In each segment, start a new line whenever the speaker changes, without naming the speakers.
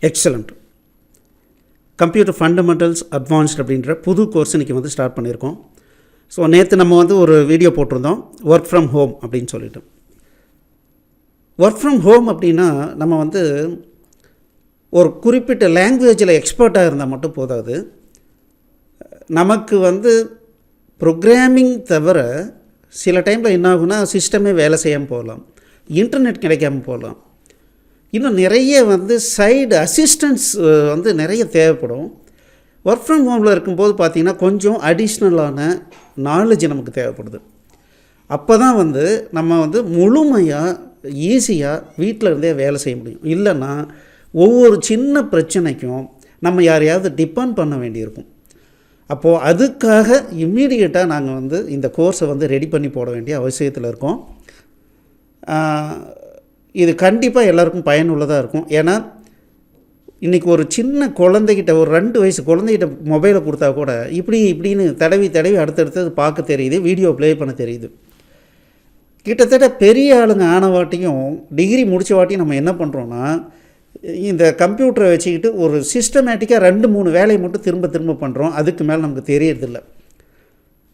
Excellent. Computer fundamentals advanced அப்படின்ற புது course இன்றைக்கி வந்து ஸ்டார்ட் பண்ணியிருக்கோம். ஸோ நேற்று நம்ம வந்து ஒரு வீடியோ போட்டிருந்தோம், ஒர்க் ஃப்ரம் ஹோம் அப்படின்னு சொல்லிட்டு. ஒர்க் ஃப்ரம் ஹோம் அப்படின்னா நம்ம வந்து ஒரு குறிப்பிட்ட லாங்குவேஜில் எக்ஸ்பர்ட்டாக இருந்தால் மட்டும் போதாது. நமக்கு வந்து ப்ரோக்ராமிங் தவிர சில டைமில் என்ன ஆகுனா சிஸ்டமே வேலை செய்யாமல் போகலாம், இன்டர்நெட் கிடைக்காமல் போகலாம், இன்னும் நிறைய வந்து சைடு அசிஸ்டன்ஸ் வந்து நிறைய தேவைப்படும். ஒர்க் ஃப்ரம் ஹோமில் இருக்கும்போது பார்த்திங்கன்னா கொஞ்சம் அடிஷ்னலான நாலேஜ் நமக்கு தேவைப்படுது. அப்போ தான் வந்து நம்ம வந்து முழுமையாக ஈஸியாக வீட்டில் இருந்தே வேலை செய்ய முடியும். இல்லைன்னா ஒவ்வொரு சின்ன பிரச்சனைக்கும் நம்ம யாரையாவது டிபெண்ட் பண்ண வேண்டியிருக்கும். அப்போது அதுக்காக இம்மீடியட்டாக நாங்கள் வந்து இந்த கோர்ஸை வந்து ரெடி பண்ணி போட வேண்டிய அவசியத்தில் இருக்கோம். இது கண்டிப்பாக எல்லாருக்கும் பயனுள்ளதாக இருக்கும். ஏன்னா இன்றைக்கி ஒரு சின்ன குழந்தைகிட்ட, ஒரு 2 வயசு குழந்தைகிட்ட மொபைலை கொடுத்தா கூட இப்படின்னு தடவி அடுத்தடுத்தது பார்க்க தெரியுது, வீடியோ ப்ளே பண்ண தெரியுது. கிட்டத்தட்ட பெரிய ஆளுங்க ஆனவாட்டியும் டிகிரி முடித்த வாட்டியும் நம்ம என்ன பண்ணுறோன்னா, இந்த கம்ப்யூட்டரை வச்சுக்கிட்டு ஒரு சிஸ்டமேட்டிக்காக 2-3 வேலையை மட்டும் திரும்ப பண்ணுறோம். அதுக்கு மேலே நமக்கு தெரியறதில்ல.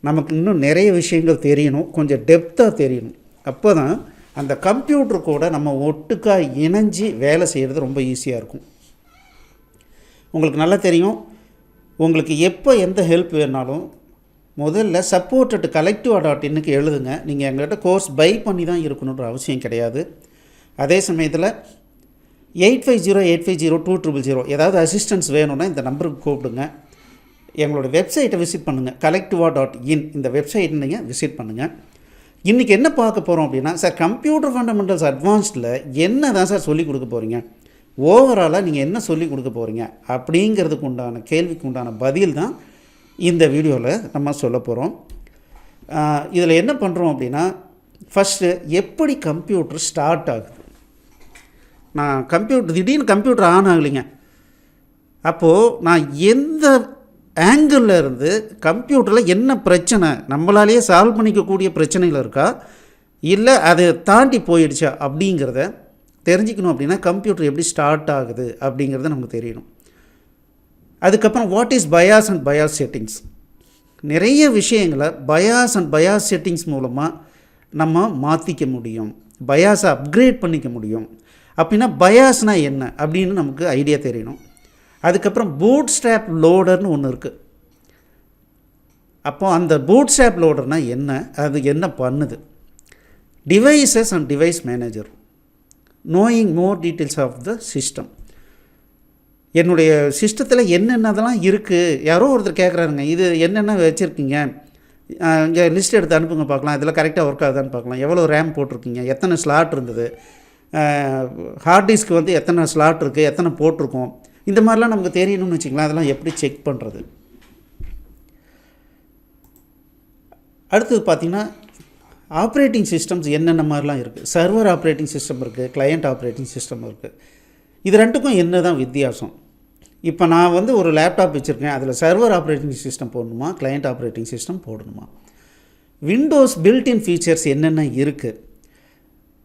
நமக்கு இன்னும் நிறைய விஷயங்கள் தெரியணும், கொஞ்சம் டெப்த்தாக தெரியணும். அப்போ தான் அந்த கம்ப்யூட்டர் கூட நம்ம ஒட்டுக்காக இணைஞ்சி வேலை செய்கிறது ரொம்ப ஈஸியாக இருக்கும். உங்களுக்கு நல்லா தெரியும், உங்களுக்கு எப்போ எந்த ஹெல்ப் வேணாலும் முதல்ல support@collectiva.in எழுதுங்க. நீங்கள் எங்கள்கிட்ட கோர்ஸ் பை பண்ணி தான் இருக்கணுன்ற அவசியம் கிடையாது. அதே சமயத்தில் 8508502000 ஏதாவது அசிஸ்டன்ஸ் வேணும்னா இந்த நம்பருக்கு கூப்பிடுங்க. எங்களோட வெப்சைட்டை விசிட் பண்ணுங்கள், collectiva.in இந்த வெப்சைட் நீங்கள் விசிட் பண்ணுங்கள். இன்றைக்கி என்ன பார்க்க போகிறோம் அப்படின்னா, சார் கம்ப்யூட்டர் ஃபண்டமெண்டல்ஸ் அட்வான்ஸ்டில் என்ன தான் சார் சொல்லிக் கொடுக்க போகிறீங்க, ஓவராலாக நீங்கள் என்ன சொல்லிக் கொடுக்க போகிறீங்க அப்படிங்கிறதுக்கு உண்டான கேள்விக்கு உண்டான பதில் தான் இந்த வீடியோவில் நம்ம சொல்ல போகிறோம். இதில் என்ன பண்ணுறோம் அப்படின்னா, ஃபஸ்ட்டு எப்படி கம்ப்யூட்டர் ஸ்டார்ட் ஆகுது. நான் திடீர்னு கம்ப்யூட்டர் ஆன் ஆகலைங்க. அப்போது நான் எந்த ஆங்கிளில் இருந்து கம்ப்யூட்டரில் என்ன பிரச்சனை, நம்மளாலேயே சால்வ் பண்ணிக்கக்கூடிய பிரச்சனைகள் இருக்கா, இல்லை அதை தாண்டி போயிடுச்சா அப்படிங்கிறத தெரிஞ்சுக்கணும். அப்படின்னா கம்ப்யூட்டர் எப்படி ஸ்டார்ட் ஆகுது அப்படிங்கிறத நமக்கு தெரியணும். அதுக்கப்புறம் what is BIOS and BIOS settings. நிறைய விஷயங்களை பயாஸ் அண்ட் பயாஸ் செட்டிங்ஸ் மூலமாக நம்ம மாற்றிக்க முடியும், பயாஸை அப்கிரேட் பண்ணிக்க முடியும். அப்படின்னா பயாஸ்னால் என்ன அப்படின்னு நமக்கு ஐடியா தெரியணும். அதுக்கப்புறம் பூட்ஸ்ட்ராப் லோடர்னு ஒன்று இருக்குது. அப்போது அந்த பூட்ஸ்ட்ராப் லோடர்னால் என்ன, அது என்ன பண்ணுது, devices and device manager, knowing more details of the system. என்னுடைய சிஸ்டத்தில் என்னென்னதெல்லாம் இருக்குது, யாரோ ஒருத்தர் கேட்குறாருங்க, இது என்னென்ன வச்சுருக்கீங்க, இங்கே லிஸ்ட் எடுத்து அனுப்புங்க பார்க்கலாம், இதில் கரெக்டாக ஒர்க் ஆகுதான்னு பார்க்கலாம், எவ்வளோ ரேம் போட்டிருக்கீங்க, எத்தனை ஸ்லாட் இருந்தது, ஹார்ட் டிஸ்க்கு வந்து எத்தனை ஸ்லாட் இருக்குது, எத்தனை போட்டிருக்கோம், இந்த மாதிரிலாம் நமக்கு தெரியணும்னு வச்சுக்கலாம். அதெல்லாம் எப்படி செக் பண்ணுறது. அடுத்தது பார்த்திங்கன்னா ஆப்ரேட்டிங் சிஸ்டம்ஸ் என்னென்ன மாதிரிலாம் இருக்குது. சர்வர் ஆப்ரேட்டிங் சிஸ்டம் இருக்குது, கிளையண்ட் ஆப்ரேட்டிங் சிஸ்டம் இருக்குது. இது ரெண்டுக்கும் என்ன தான் வித்தியாசம். இப்போ நான் வந்து ஒரு லேப்டாப் வச்சுருக்கேன், அதில் சர்வர் ஆப்ரேட்டிங் சிஸ்டம் போடணுமா, கிளையண்ட் ஆப்ரேட்டிங் சிஸ்டம் போடணுமா, விண்டோஸ் பில்ட்இன் ஃபீச்சர்ஸ் என்னென்ன இருக்குது,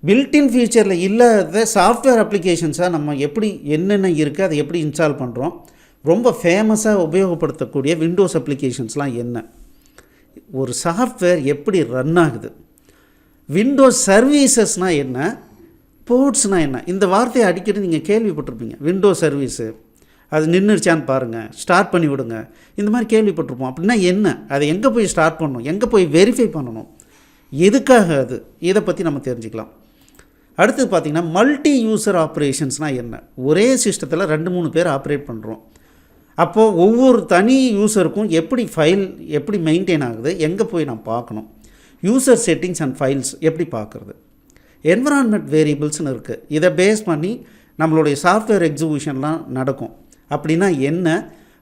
பில்ட்இன் ஃபீச்சரில் இல்லாத சாஃப்ட்வேர் அப்ளிகேஷன்ஸாக நம்ம எப்படி என்னென்ன இருக்குது அதை எப்படி இன்ஸ்டால் பண்ணுறோம், ரொம்ப ஃபேமஸாக உபயோகப்படுத்தக்கூடிய விண்டோஸ் அப்ளிகேஷன்ஸ்லாம் என்ன, ஒரு சாஃப்ட்வேர் எப்படி ரன் ஆகுது, விண்டோஸ் சர்வீசஸ்னால் என்ன, போர்ட்ஸ்னால் என்ன. இந்த வார்த்தையை அடிக்கடி நீங்கள் கேள்விப்பட்டிருப்பீங்க. விண்டோஸ் சர்வீஸு அது நின்றுச்சான்னு பாருங்கள், ஸ்டார்ட் பண்ணி விடுங்க, இந்த மாதிரி கேள்விப்பட்டிருப்போம். அப்படின்னா என்ன, அதை எங்கே போய் ஸ்டார்ட் பண்ணணும், எங்கே போய் வெரிஃபை பண்ணணும், எதுக்காக அது, இதை பற்றி நம்ம தெரிஞ்சுக்கலாம். அடுத்தது பார்த்திங்கன்னா மல்டி யூசர் ஆப்ரேஷன்ஸ்னால் என்ன. ஒரே சிஸ்டத்தில் 2-3 பேர் ஆப்ரேட் பண்ணுறோம். அப்போது ஒவ்வொரு தனி யூசருக்கும் எப்படி ஃபைல் எப்படி மெயின்டைன் ஆகுது, எங்கே போய் நான் பார்க்கணும், யூசர் செட்டிங்ஸ் அண்ட் ஃபைல்ஸ் எப்படி பார்க்குறது, என்விரான்மெண்ட் வேரியபிள்ஸ்னு இருக்குது. இதை பேஸ் பண்ணி நம்மளுடைய சாஃப்ட்வேர் எக்ஸிக்யூஷன்லாம் நடக்கும். அப்படின்னா என்ன,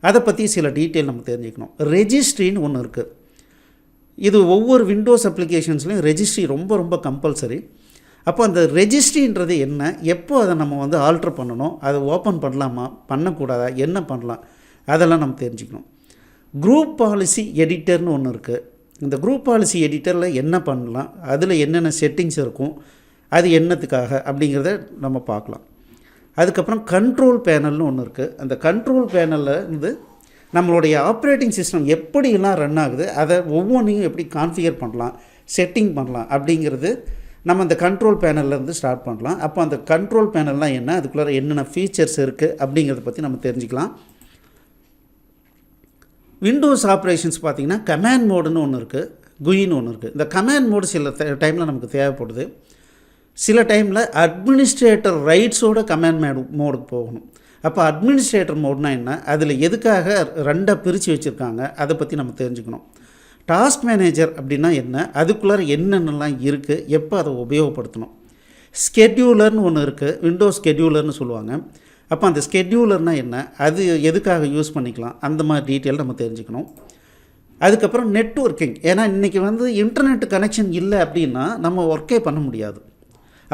அதை பற்றி சில டீட்டெயில் நம்ம தெரிஞ்சுக்கணும். ரெஜிஸ்ட்ரின்னு ஒன்று இருக்குது. இது ஒவ்வொரு விண்டோஸ் அப்ளிகேஷன்ஸ்லையும் ரெஜிஸ்ட்ரி ரொம்ப கம்பல்சரி. அப்போ அந்த ரெஜிஸ்ட்ரின்றது என்ன, எப்போ அதை நம்ம வந்து ஆல்ட்ரு பண்ணணும், அதை ஓப்பன் பண்ணலாமா பண்ணக்கூடாதா, என்ன பண்ணலாம், அதெல்லாம் நம்ம தெரிஞ்சுக்கணும். குரூப் பாலிசி எடிட்டர்னு ஒன்று இருக்குது. இந்த குரூப் பாலிசி எடிட்டரில் என்ன பண்ணலாம், அதில் என்னென்ன செட்டிங்ஸ் இருக்கும், அது என்னத்துக்காக அப்படிங்கிறத நம்ம பார்க்கலாம். அதுக்கப்புறம் கண்ட்ரோல் பேனல்னு ஒன்று இருக்குது. அந்த கண்ட்ரோல் பேனலில் இருந்து நம்மளுடைய ஆப்ரேட்டிங் சிஸ்டம் எப்படியெல்லாம் ரன் ஆகுது, அதை ஒவ்வொன்றையும் எப்படி கான்ஃபிகர் பண்ணலாம், செட்டிங் பண்ணலாம் அப்படிங்கிறது நம்ம அந்த கண்ட்ரோல் பேனல்லேருந்து ஸ்டார்ட் பண்ணலாம். அப்போ அந்த கண்ட்ரோல் பேனல்லாம் என்ன, அதுக்குள்ளே என்னென்ன ஃபீச்சர்ஸ் இருக்குது அப்படிங்கிறத பற்றி நம்ம தெரிஞ்சுக்கலாம். விண்டோஸ் ஆப்ரேஷன்ஸ் பார்த்திங்கன்னா கமாண்ட் மோடுன்னு ஒன்று இருக்குது, குயின்னு ஒன்று இருக்குது. இந்த கமாண்ட் மோடு சில டைமில் நமக்கு தேவைப்படுது. சில டைமில் அட்மினிஸ்ட்ரேட்டர் ரைட்ஸோட கமாண்ட் மோடுக்கு போகணும். அப்போ அட்மினிஸ்ட்ரேட்டர் மோட்னா என்ன, அதில் எதுக்காக ரெண்டாக பிரித்து வச்சுருக்காங்க, அதை பற்றி நம்ம தெரிஞ்சுக்கணும். டாஸ்க் மேனேஜர் அப்படின்னா என்ன, அதுக்குள்ளார என்னென்னலாம் இருக்குது, எப்போ அதை உபயோகப்படுத்தணும். ஸ்கெட்யூலர்னு ஒன்று இருக்குது, விண்டோஸ் ஸ்கெட்யூலர்னு சொல்லுவாங்க. அப்போ அந்த ஸ்கெட்யூலர்னால் என்ன, அது எதுக்காக யூஸ் பண்ணிக்கலாம், அந்த மாதிரி டீட்டெயில் நம்ம தெரிஞ்சுக்கணும். அதுக்கப்புறம் நெட்வொர்க்கிங், ஏன்னா இன்றைக்கி இன்டர்நெட் கனெக்ஷன் இல்லை அப்படின்னா நம்ம ஒர்க்கே பண்ண முடியாது.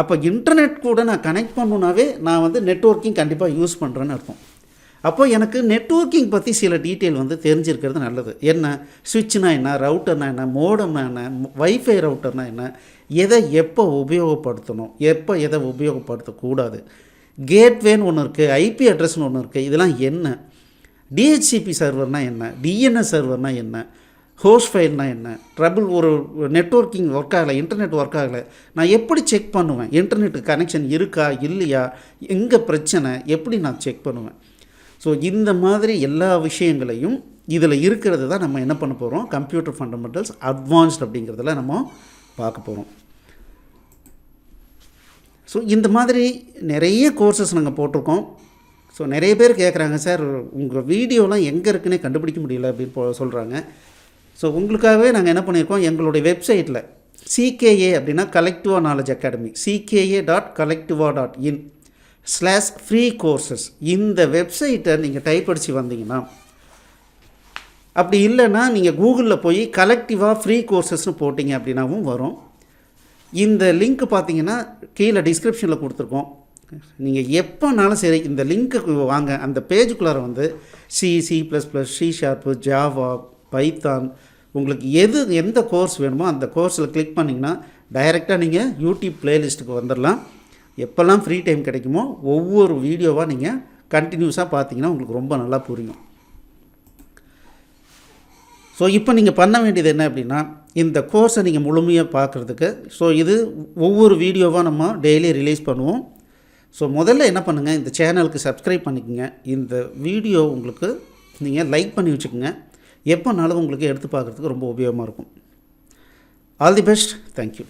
அப்போ இன்டர்நெட் கூட நான் கனெக்ட் பண்ணுனாவே நான் நெட்வொர்க்கிங் கண்டிப்பாக யூஸ் பண்ணுறேன்னு அர்த்தம். அப்போ எனக்கு நெட்வொர்க்கிங் பற்றி சில டீட்டெயில் தெரிஞ்சிருக்கிறது நல்லது. என்ன சுவிட்ச்னா என்ன, ரவுட்டர்னா என்ன, மோடம்னா என்ன, வைஃபை ரவுட்டர்னா என்ன, எதை எப்போ உபயோகப்படுத்தணும், எப்போ எதை உபயோகப்படுத்தக்கூடாது, கேட்வேன்னு ஒன்று இருக்குது, ஐபி அட்ரஸ்னு ஒன்று இருக்குது, இதெல்லாம் என்ன, டிஹெச்சிபி சர்வர்னால் என்ன, டிஎன்எஸ் சர்வர்னால் என்ன, ஹோஸ்ட் ஃபைல்னால் என்ன, ஒரு நெட்வொர்க்கிங் ஒர்க் ஆகலை, இன்டர்நெட் ஒர்க் ஆகலை, நான் எப்படி செக் பண்ணுவேன், இன்டர்நெட் கனெக்ஷன் இருக்கா இல்லையா, எங்கே பிரச்சனை, எப்படி நான் செக் பண்ணுவேன். ஸோ இந்த மாதிரி எல்லா விஷயங்களையும் இதில் இருக்கிறது தான் நம்ம என்ன பண்ண போகிறோம், கம்ப்யூட்டர் ஃபண்டமெண்டல்ஸ் அட்வான்ஸ்ட் அப்படிங்கிறதுல நம்ம பார்க்க போகிறோம். ஸோ இந்த மாதிரி நிறைய கோர்சஸ் நாங்கள் போட்டிருக்கோம். ஸோ நிறைய பேர் கேட்குறாங்க, சார் உங்கள் வீடியோலாம் எங்கே இருக்குன்னே கண்டுபிடிக்க முடியல அப்படின்னு சொல்கிறாங்க. ஸோ உங்களுக்காகவே நாங்கள் என்ன பண்ணியிருக்கோம், எங்களுடைய வெப்சைட்டில் CKA அப்படின்னா கலெக்டிவா நாலேஜ் அகாடமி, CKA.collectiva.in/free courses, இந்த வெப்சைட்டை நீங்கள் டைப் அடித்து வந்தீங்கன்னா, அப்படி இல்லைன்னா நீங்கள் கூகுளில் போய் கலெக்டிவா ஃப்ரீ கோர்சஸ்னு போட்டிங்க அப்படின்னாவும் வரும். இந்த லிங்க் பார்த்தீங்கன்னா கீழே டிஸ்கிரிப்ஷனில் கொடுத்துருக்கோம். நீங்கள் எப்போனாலும் சரி இந்த லிங்க்குக்கு வாங்க, அந்த பேஜுக்குள்ளார C++, C#, ஜாவா, பைத்தான், உங்களுக்கு எந்த கோர்ஸ் வேணுமோ அந்த கோர்ஸில் கிளிக் பண்ணிங்கன்னா டைரெக்டாக நீங்கள் யூடியூப் ப்ளேலிஸ்ட்டுக்கு வந்துடலாம். எப்போல்லாம் ஃப்ரீ டைம் கிடைக்குமோ ஒவ்வொரு வீடியோவாக நீங்கள் கண்டினியூஸாக பார்த்தீங்கன்னா உங்களுக்கு ரொம்ப நல்லா புரியும். ஸோ இப்போ நீங்கள் பண்ண வேண்டியது என்ன அப்படின்னா, இந்த கோர்ஸை நீங்கள் முழுமையாக பார்க்குறதுக்கு, ஸோ இது ஒவ்வொரு வீடியோவாக நம்ம டெய்லி ரிலீஸ் பண்ணுவோம். ஸோ முதல்ல என்ன பண்ணுங்கள், இந்த சேனலுக்கு சப்ஸ்கிரைப் பண்ணிக்கோங்க. இந்த வீடியோ உங்களுக்கு நீங்கள் லைக் பண்ணி வச்சுக்கோங்க. எப்போனாலும் உங்களுக்கு எடுத்து பார்க்குறதுக்கு ரொம்ப உபயோகமாக இருக்கும். All the best. தேங்க்யூ.